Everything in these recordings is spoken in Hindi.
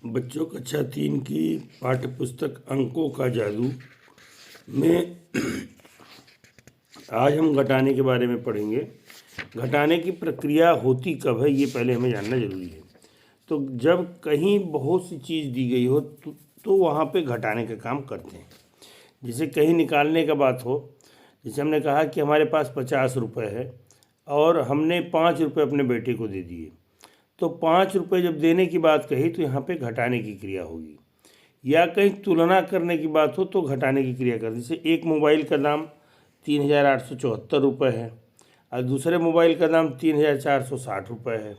बच्चों कक्षा 3 की पाठ्य पुस्तक अंकों का जादू में आज हम घटाने के बारे में पढ़ेंगे। घटाने की प्रक्रिया होती कब है, ये पहले हमें जानना जरूरी है। तो जब कहीं बहुत सी चीज़ दी गई हो तो वहाँ पे घटाने का काम करते हैं। जैसे कहीं निकालने का बात हो, जैसे हमने कहा कि हमारे पास 50 रुपये है और हमने 5 रुपये अपने बेटे को दे दिए, तो 5 रुपये जब देने की बात कही तो यहाँ पे घटाने की क्रिया होगी। या कहीं तुलना करने की बात हो तो घटाने की क्रिया कर, जैसे एक मोबाइल का दाम 3,874 रुपये है और दूसरे मोबाइल का दाम 3,460 रुपये है,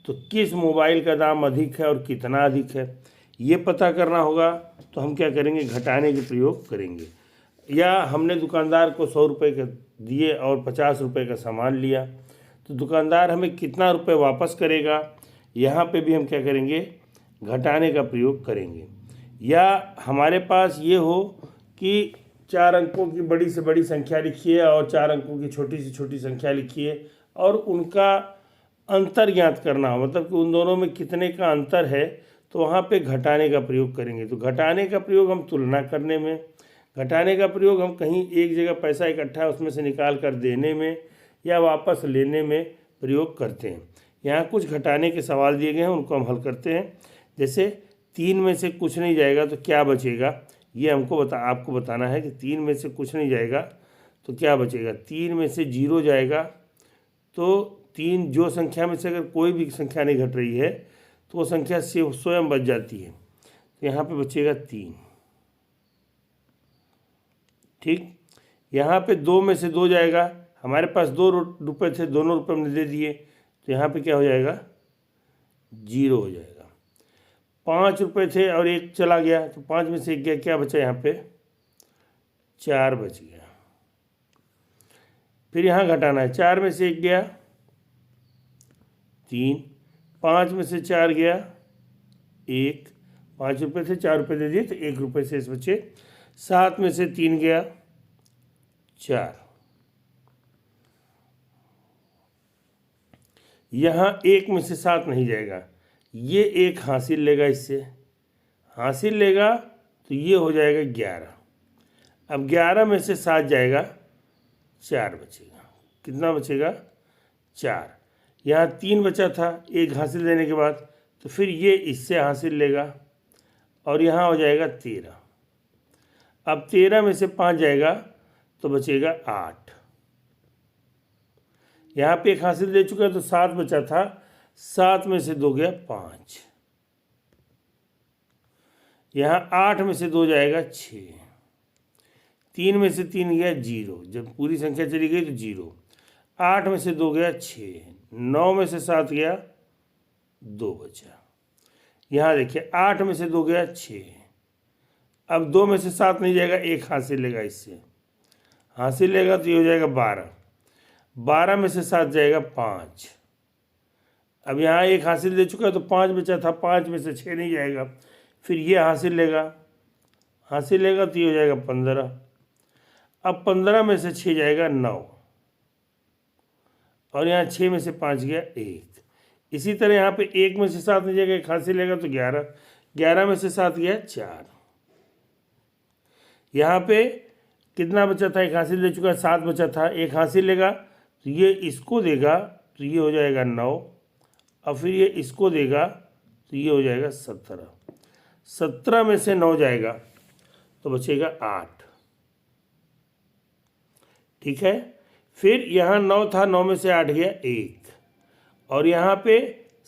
तो किस मोबाइल का दाम अधिक है और कितना अधिक है ये पता करना होगा। तो हम क्या करेंगे, घटाने के प्रयोग करेंगे। या हमने दुकानदार को 100 रुपये के दिए और 50 रुपये का सामान लिया, तो दुकानदार हमें कितना रुपये वापस करेगा, यहाँ पे भी हम क्या करेंगे, घटाने का प्रयोग करेंगे। या हमारे पास ये हो कि 4 अंकों की बड़ी से बड़ी संख्या लिखिए और 4 अंकों की छोटी से छोटी संख्या लिखिए और उनका अंतर ज्ञात करना हो, मतलब कि उन दोनों में कितने का अंतर है, तो वहाँ पे घटाने का प्रयोग करेंगे। तो घटाने का प्रयोग हम तुलना करने में, घटाने का प्रयोग हम कहीं एक जगह पैसा इकट्ठा है उसमें से निकाल कर देने में या वापस लेने में प्रयोग करते हैं। यहाँ कुछ घटाने के सवाल दिए गए हैं, उनको हम हल करते हैं। जैसे 3 में से कुछ नहीं जाएगा तो क्या बचेगा, ये हमको आपको बताना है कि 3 में से कुछ नहीं जाएगा तो क्या बचेगा। 3 में से 0 जाएगा तो 3 जो संख्या में से अगर कोई भी संख्या नहीं घट रही है तो वो संख्या स्वयं बच जाती है, तो यहाँ पे बचेगा 3। ठीक, यहाँ पे 2 में से 2 जाएगा, हमारे पास 2 रुपये थे, दोनों रुपये हमने दे दिए, तो यहाँ पे क्या हो जाएगा, 0 हो जाएगा। 5 रुपये थे और 1 चला गया, तो 5 में से 1 गया, क्या बचा यहाँ पे, 4 बच गया। फिर यहाँ घटाना है, 4 में से 1 गया 3, 5 में से 4 गया 1, 5 रुपये थे 4 रुपये दे दिए तो 1 रुपये शेष बचे। 7 में से 3 गया 4, यहाँ 1 में से 7 नहीं जाएगा, ये 1 हासिल लेगा, इससे हासिल लेगा तो ये हो जाएगा 11। अब 11 में से 7 जाएगा, 4 बचेगा। कितना बचेगा, 4। यहाँ 3 बचा था 1 हासिल देने के बाद, तो फिर ये इससे हासिल लेगा और यहाँ हो जाएगा 13। अब 13 में से 5 जाएगा तो बचेगा 8। यहाँ पे 1 हासिल दे चुका है तो 7 बचा था, 7 में से 2 गया 5, यहाँ 8 में से 2 जाएगा 6, 3 में से 3 गया 0, जब पूरी संख्या चली गई तो 0, 8 में से 2 गया 6, 9 में से 7 गया 2 बचा। यहाँ देखिए 8 में से 2 गया 6, अब 2 में से 7 नहीं जाएगा, 1 हासिल लेगा, इससे हासिल लेगा तो ये हो जाएगा 12, 12 में से 7 जाएगा 5। अब यहाँ 1 हासिल दे चुका है तो 5 बचा था, 5 में से 6 नहीं जाएगा, फिर ये हासिल लेगा, हासिल लेगा तो ये हो जाएगा 15। अब 15 में से 6 जाएगा 9 और यहाँ 6 में से 5 गया 1। इसी तरह यहाँ पे 1 में से 7 नहीं जाएगा, 1 हासिल लेगा तो 11, 11 में से 7 गया 4। यहाँ पे कितना बचा था, 1 हासिल दे चुका है, 7 बचा था, 1 हासिल लेगा तो ये इसको देगा तो ये हो जाएगा 9 और फिर ये इसको देगा तो ये हो जाएगा 17। 17 में से 9 जाएगा तो बचेगा 8। ठीक है, फिर यहाँ 9 था, 9 में से 8 गया 1 और यहाँ पे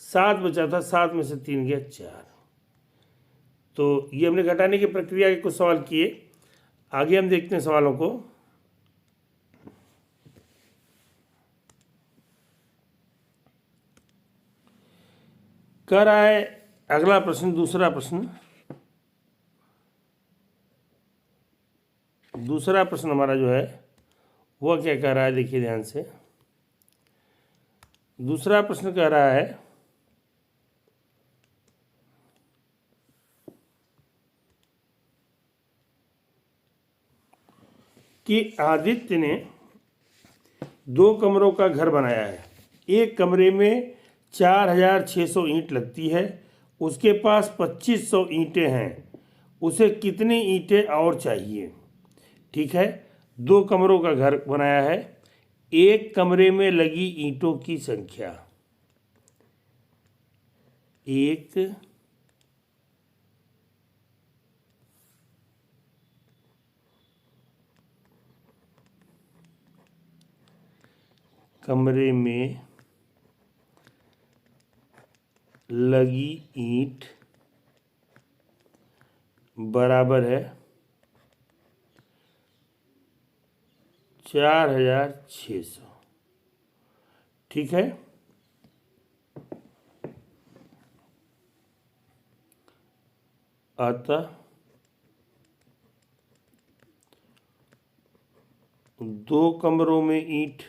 7 बचा था, 7 में से 3 गया 4। तो ये हमने घटाने की प्रक्रिया के कुछ सवाल किए। आगे हम देखते हैं सवालों को। कह रहा है अगला प्रश्न, दूसरा प्रश्न हमारा जो है वह क्या कह रहा है, देखिए ध्यान से। दूसरा प्रश्न कह रहा है कि आदित्य ने 2 कमरों का घर बनाया है। एक कमरे में 4,600 ईंट लगती है उसके पास 2500 ईंटें हैं, उसे कितनी ईंटें और चाहिए। ठीक है, 2 कमरों का घर बनाया है, एक कमरे में लगी ईंटों की संख्या, एक कमरे में लगी ईंट बराबर है 4600। ठीक है, अतः 2 कमरों में ईंट,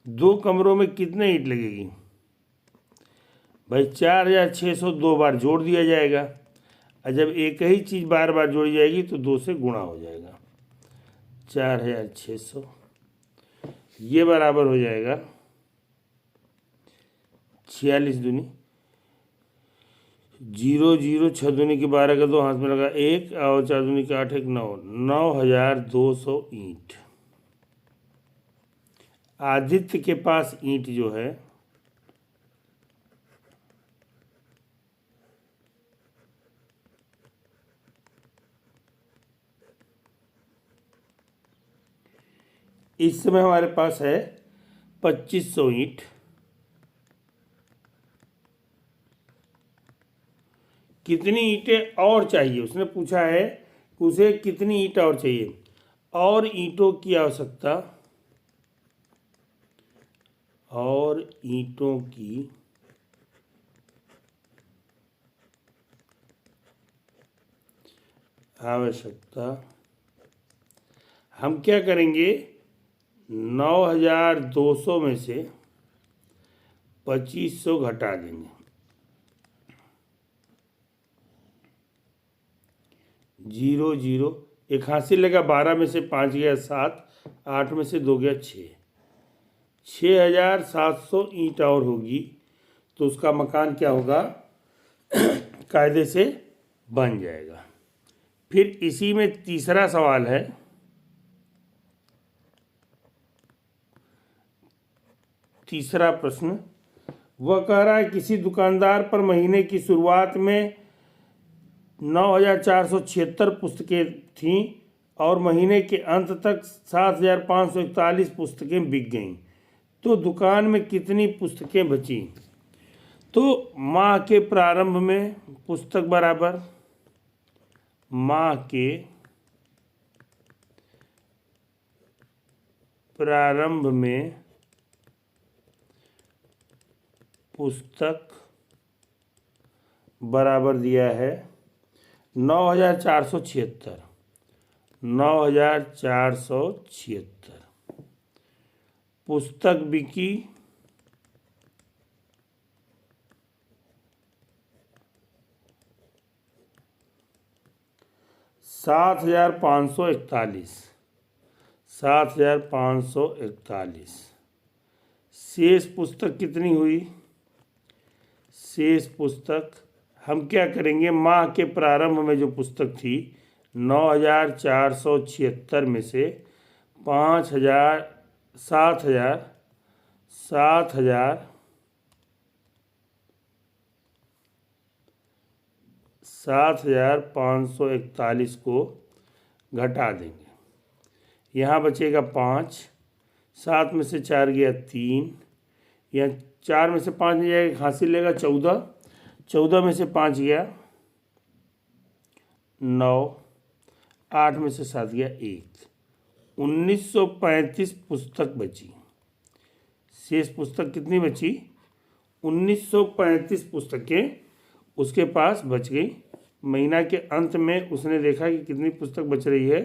2 कमरों में कितने ईंट लगेगी भाई, 4600 2 बार जोड़ दिया जाएगा, और जब एक ही चीज़ बार बार जोड़ी जाएगी तो 2 से गुणा हो जाएगा। 4600 ये बराबर हो जाएगा 46 दूनी 0 0, 6 दूनी की 12 का 2 हाथ में लगा 1, और 4 दूनी की 8 1 9, 9200 ईंट। आदित्य के पास ईंट जो है इस समय हमारे पास है 2500 ईंट। कितनी ईंटें और चाहिए, उसने पूछा है कि उसे कितनी ईंट और चाहिए, और ईंटों की आवश्यकता, और ईंटों की आवश्यकता हम क्या करेंगे, 9200 में से 2500 घटा देंगे, 0 0, एक हासिल लगा, 12 में से 5 गया 7, 8 में से 2 गया 6, 6700 ईंट और होगी, तो उसका मकान क्या होगा कायदे से बन जाएगा। फिर इसी में तीसरा सवाल है, तीसरा प्रश्न, वह कह रहा है किसी दुकानदार पर महीने की शुरुआत में 9476 पुस्तकें थीं और महीने के अंत तक 7541 पुस्तकें बिक गईं, तो दुकान में कितनी पुस्तकें बची। तो माह के प्रारंभ में पुस्तक बराबर माह के प्रारंभ में पुस्तक बराबर दिया है 9476, 9476 पुस्तक बिकी 7541, 7541। शेष पुस्तक कितनी हुई, शेष पुस्तक हम क्या करेंगे, माह के प्रारंभ में जो पुस्तक थी 9476 में से 5000 7541 को घटा देंगे, यहाँ बचेगा 5, 7 में से 4 गया 3, यहाँ 4 में से 5 नहीं जाएगा, हासिल लेगा 14, 14 में से 5 गया 9, 8 में से 7 गया 1, 1935 पुस्तक बची। शेष पुस्तक कितनी बची, 1935 पुस्तकें उसके पास बच गई। महीना के अंत में उसने देखा कि कितनी पुस्तक बच रही है,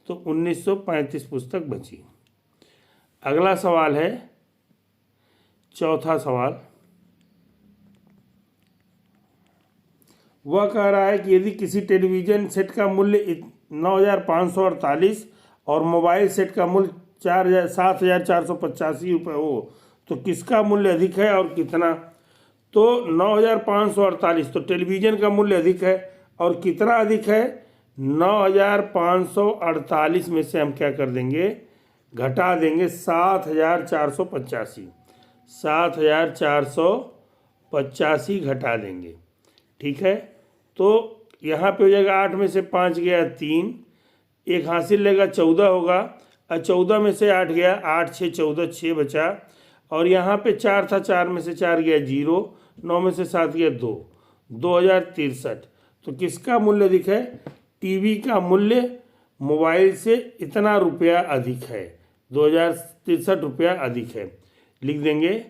तो 1935 पुस्तक बची। अगला सवाल है, चौथा सवाल, वह कह रहा है कि यदि किसी टेलीविज़न सेट का मूल्य 9548 और मोबाइल सेट का मूल्य 7485 रुपये हो, तो किसका मूल्य अधिक है और कितना। तो 9,548, तो टेलीविज़न का मूल्य अधिक है। और कितना अधिक है? 9,548 में से हम क्या कर देंगे, घटा देंगे 7,485, 7,485 घटा देंगे। ठीक है, तो यहाँ पे हो जाएगा 8 में से 5 गया 3, एक हासिल लेगा 14 होगा, और 14 में से 8 गया, 8 6 14, 6 बचा। और यहाँ पे 4 था, 4 में से 4 गया 0, 9 में से 7 गया 2, 2063। तो किसका मूल्य अधिक है? टीवी का मूल्य मोबाइल से इतना रुपया अधिक है, 2063 रुपया अधिक है। लिख देंगे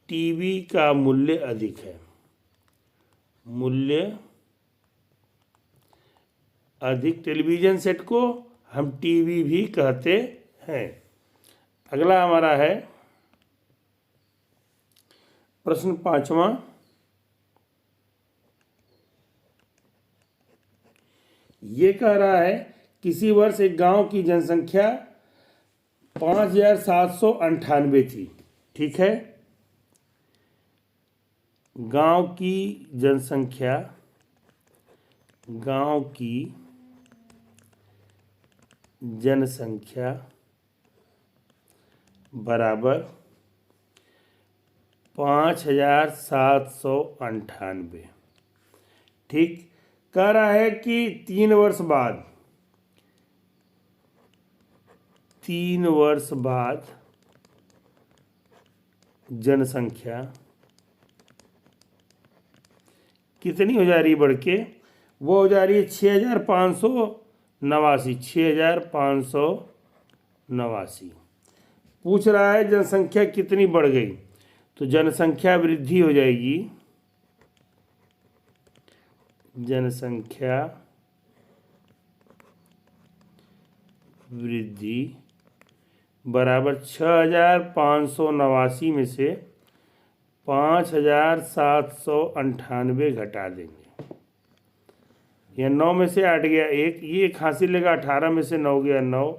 टीवी का मूल्य अधिक है, मूल्य अधिक। टेलीविज़न सेट को हम टीवी भी कहते हैं। अगला हमारा है प्रश्न 5वां। ये कह रहा है किसी वर्ष एक गांव की जनसंख्या 5,798 थी। ठीक है, गांव की जनसंख्या बराबर 5,798। ठीक, कह रहा है कि 3 वर्ष बाद जनसंख्या कितनी हो जा रही बढ़ के? वो हो जा रही है 6,589, 6,589। पूछ रहा है जनसंख्या कितनी बढ़ गई, तो जनसंख्या वृद्धि हो जाएगी, जनसंख्या वृद्धि बराबर 6,589 में से 5,798 घटा देंगे। यह 9 में से 8 गया 1, ये एक हासिल लेगा 18 में से 9 गया 9,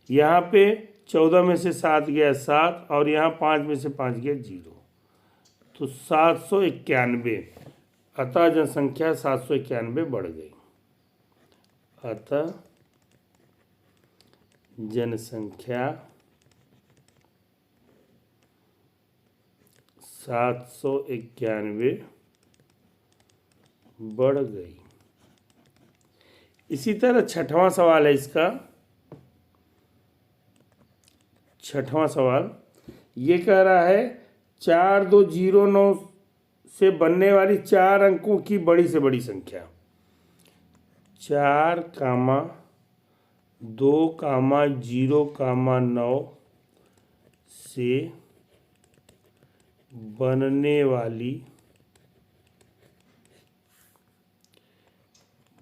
यहाँ पे 14 में से 7 गया 7, और यहाँ 5 में से 5 गया 0, तो 791। अतः जनसंख्या 791 बढ़ गई। अतः जनसंख्या 791 बढ़ गई। इसी तरह 6वां सवाल है इसका। 6वां सवाल ये कह रहा है 4209 से बनने वाली 4 अंकों की बड़ी से बड़ी संख्या 4,2,0,9 से बनने वाली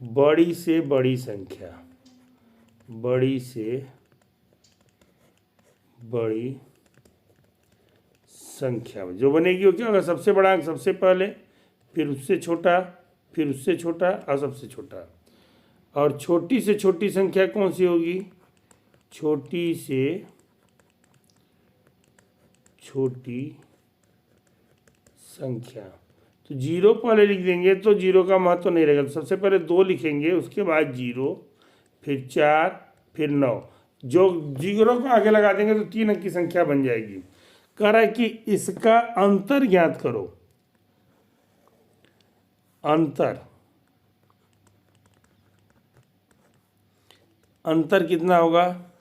बड़ी से बड़ी संख्या, बड़ी से बड़ी संख्या जो बनेगी वो क्या होगा? सबसे बड़ा अंक सबसे पहले, फिर उससे छोटा, फिर उससे छोटा और सबसे छोटा। और छोटी से छोटी संख्या कौन सी होगी? छोटी से छोटी संख्या, तो 0 पहले लिख देंगे तो 0 का महत्व नहीं रहेगा। तो सबसे पहले 2 लिखेंगे, उसके बाद 0, फिर 4, फिर 9। जो 0 को आगे लगा देंगे तो 3 अंक की संख्या बन जाएगी। कह रहा है कि इसका अंतर ज्ञात करो। अंतर कितना होगा?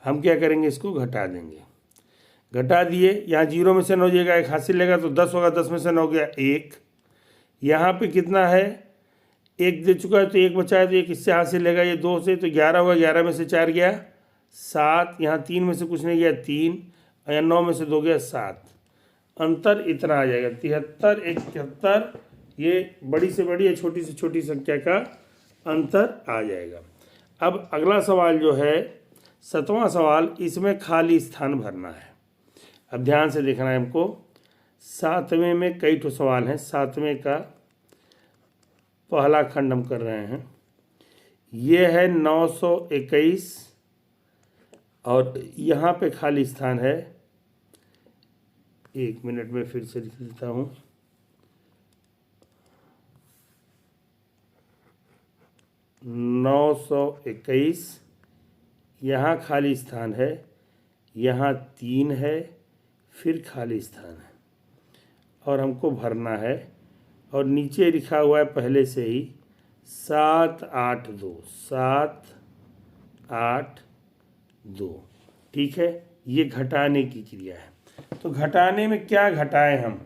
हम क्या करेंगे, इसको घटा देंगे। घटा दिए, यहाँ 0 में से 9 जाएगा, एक हासिल लेगा तो 10 होगा, 10 में से 9 गया 1। यहाँ पे कितना है? 1 दे चुका है तो 1 बचा है, तो 1 इससे हासिल लेगा, ये 2 से, तो 11 होगा, 11 में से 4 गया 7, यहाँ 3 में से कुछ नहीं गया 3, और यहाँ 9 में से 2 गया 7। अंतर इतना आ जाएगा 73, 71। ये बड़ी से बड़ी या छोटी से छोटी संख्या का अंतर आ जाएगा। अब अगला सवाल जो है 7वां सवाल, इसमें खाली स्थान भरना है। अब ध्यान से देखना है हमको। 7वें में कई ठो सवाल हैं। 7वें का पहला खंड हम कर रहे हैं। ये है 921, और यहाँ पे खाली स्थान है, 1 मिनट में फिर से लिख देता हूँ। 921, यहाँ खाली स्थान है, यहाँ 3 है, फिर खाली स्थान है और हमको भरना है। और नीचे लिखा हुआ है पहले से ही 782, 782। ठीक है, ये घटाने की क्रिया है। तो घटाने में क्या घटाएं हम,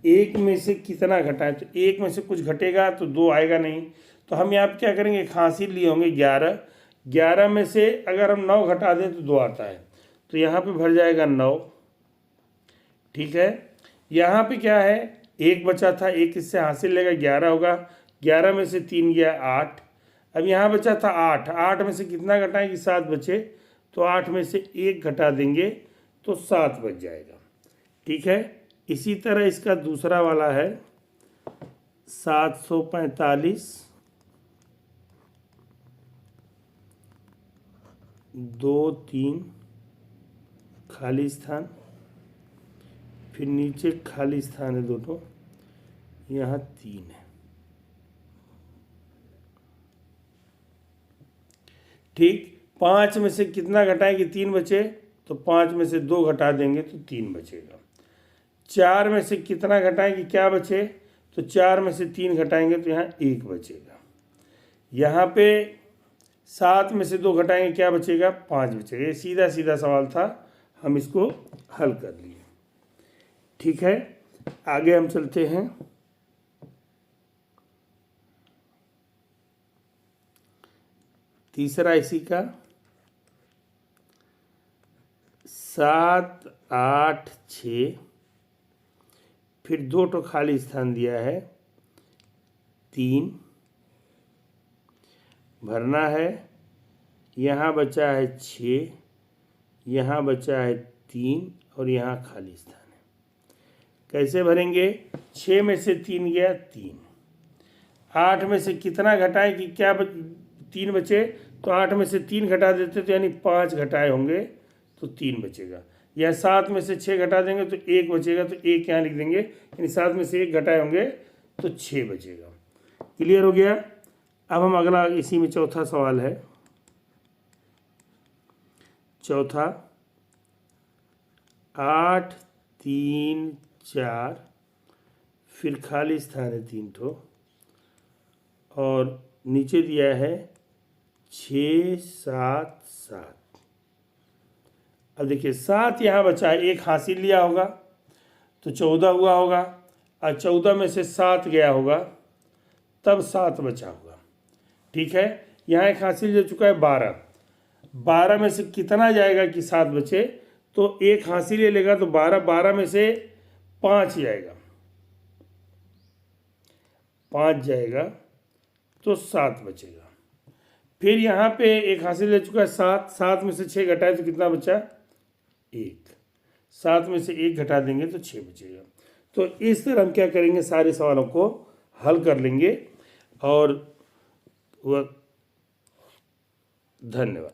एक में से कितना घटाएं, तो एक में से कुछ घटेगा तो 2 आएगा नहीं, तो हम यहाँ पे क्या करेंगे, एक हासिल लिए होंगे 11, 11 में से अगर हम 9 घटा दें तो 2 आता है, तो यहाँ पे भर जाएगा 9। ठीक है, यहाँ पे क्या है, 1 बचा था, 1 इससे हासिल लेगा 11 होगा, 11 में से 3 गया 8। अब यहाँ बचा था 8, 8 में से कितना घटाएं कि 7 बचे, तो 8 में से 1 घटा देंगे तो 7 बच जाएगा। ठीक है, इसी तरह इसका दूसरा वाला है 745, 2 3 खाली स्थान, फिर नीचे खाली स्थान है दोनों, यहाँ 3 है। ठीक, 5 में से कितना घटाएं कि 3 बचे, तो 5 में से 2 घटा देंगे तो 3 बचेगा। 4 में से कितना घटाएं कि क्या बचे, तो 4 में से 3 घटाएंगे तो यहाँ 1 बचेगा। यहाँ पे 7 में से 2 घटाएंगे क्या बचेगा, 5 बचेगा। ये सीधा सीधा सवाल था, हम इसको हल कर लिए। ठीक है, आगे हम चलते हैं। तीसरा इसी का 7 8 6, फिर 2 तो खाली स्थान दिया है, 3 भरना है, यहाँ बचा है 6, यहाँ बचा है 3 और यहाँ खाली स्थान है। कैसे भरेंगे, 6 में से 3 गया 3, 8 में से कितना घटाएं कि क्या 3 बचे, तो 8 में से 3 घटा देते तो यानी 5 घटाए होंगे तो 3 बचेगा। या 7 में से 6 घटा देंगे तो 1 बचेगा, तो 1 यहाँ लिख देंगे, यानी 7 में से 1 घटाए होंगे तो 6 बचेगा। क्लियर हो गया। अब हम अगला, इसी में चौथा सवाल है, चौथा 8 3 4, फिर खाली स्थान है 3 ठो और नीचे दिया है 6 7 7। अब देखिए 7 यहाँ बचा है, 1 हासिल लिया होगा तो 14 हुआ होगा, और 14 में से 7 गया होगा तब 7 बचा होगा। ठीक है, यहाँ 1 हासिल ले चुका है 12, 12 में से कितना जाएगा कि 7 बचे, तो 1 हासिल ले लेगा तो 12, 12 में से 5 जाएगा, 5 जाएगा तो 7 बचेगा। फिर यहाँ पे 1 हासिल ले चुका है 7, 7 में से 6 घटाए तो कितना बचा, 1, 7 में से 1 घटा देंगे तो 6 बचेगा। तो इस तरह हम क्या करेंगे, सारे सवालों को हल कर लेंगे। और वह धन्यवाद।